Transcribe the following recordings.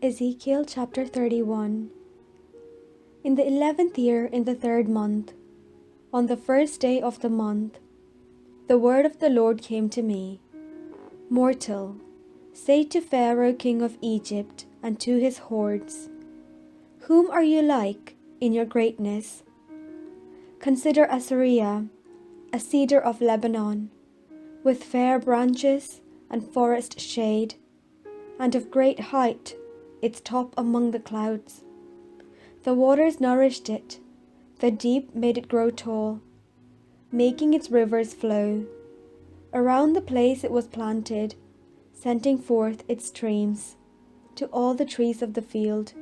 Ezekiel chapter 31. In the 11th year, in the 3rd month, on the 1st day of the month, the word of the Lord came to me. Mortal, say to Pharaoh king of Egypt and to his hordes, whom are you like in your greatness? Consider Assyria, a cedar of Lebanon, with fair branches and forest shade, and of great height, its top among the clouds. The waters nourished it, the deep made it grow tall, making its rivers flow. Around the place it was planted, sending forth its streams to all the trees of the field.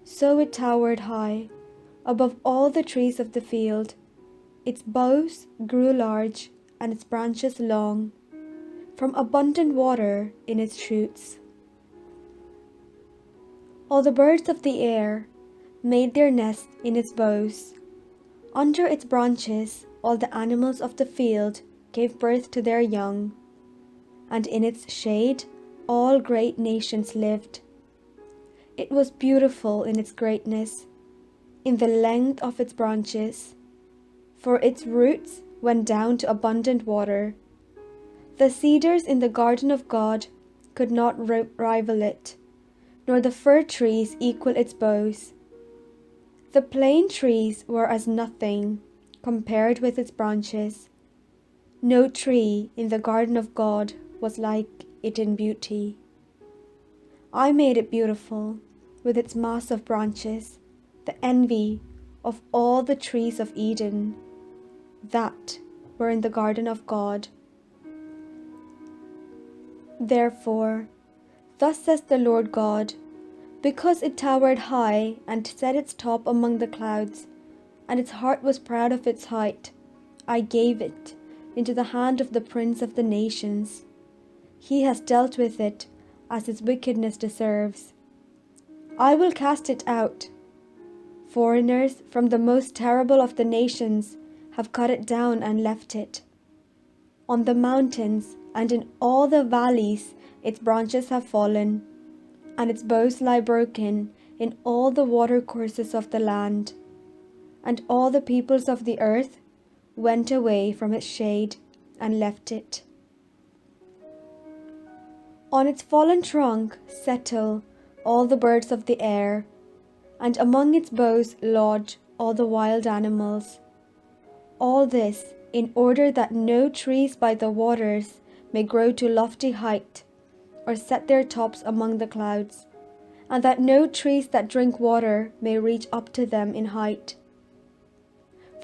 So it towered high, above all the trees of the field. Its boughs grew large, and its branches long, from abundant water in its shoots. All the birds of the air made their nests in its boughs. Under its branches all the animals of the field gave birth to their young, and in its shade all great nations lived. It was beautiful in its greatness, in the length of its branches, for its roots went down to abundant water. The cedars in the garden of God could not rival it, nor the fir trees equal its boughs. The plane trees were as nothing compared with its branches. No tree in the garden of God was like it in beauty. I made it beautiful with its mass of branches, the envy of all the trees of Eden that were in the garden of God. Therefore, thus says the Lord God, because it towered high and set its top among the clouds, and its heart was proud of its height, I gave it into the hand of the prince of the nations. He has dealt with it as its wickedness deserves. I will cast it out. Foreigners from the most terrible of the nations have cut it down and left it. On the mountains and in all the valleys its branches have fallen, and its boughs lie broken in all the watercourses of the land. And all the peoples of the earth went away from its shade and left it. On its fallen trunk settle all the birds of the air, and among its boughs lodge all the wild animals. All this in order that no trees by the waters may grow to lofty height, or set their tops among the clouds, and that no trees that drink water may reach up to them in height.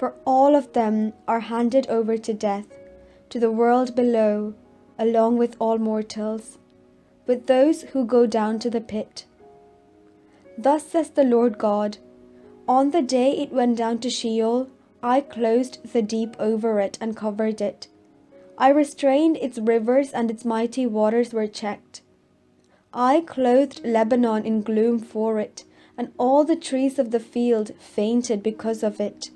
For all of them are handed over to death, to the world below, along with all mortals, with those who go down to the pit. Thus says the Lord God, on the day it went down to Sheol, I closed the deep over it and covered it. I restrained its rivers, and its mighty waters were checked. I clothed Lebanon in gloom for it, and all the trees of the field fainted because of it.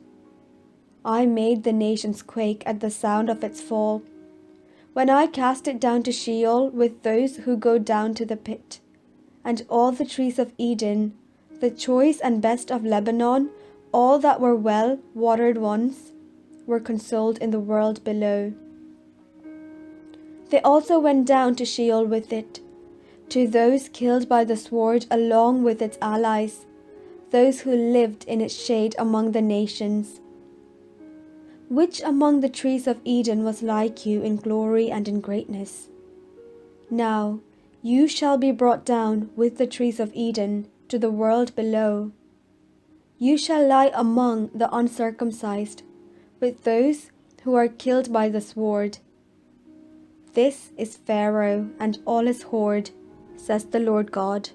I made the nations quake at the sound of its fall, when I cast it down to Sheol with those who go down to the pit. And all the trees of Eden, the choice and best of Lebanon, all that were well-watered ones, were consoled in the world below. They also went down to Sheol with it, to those killed by the sword along with its allies, those who lived in its shade among the nations. Which among the trees of Eden was like you in glory and in greatness? Now you shall be brought down with the trees of Eden to the world below. You shall lie among the uncircumcised, with those who are killed by the sword. This is Pharaoh and all his horde, says the Lord God.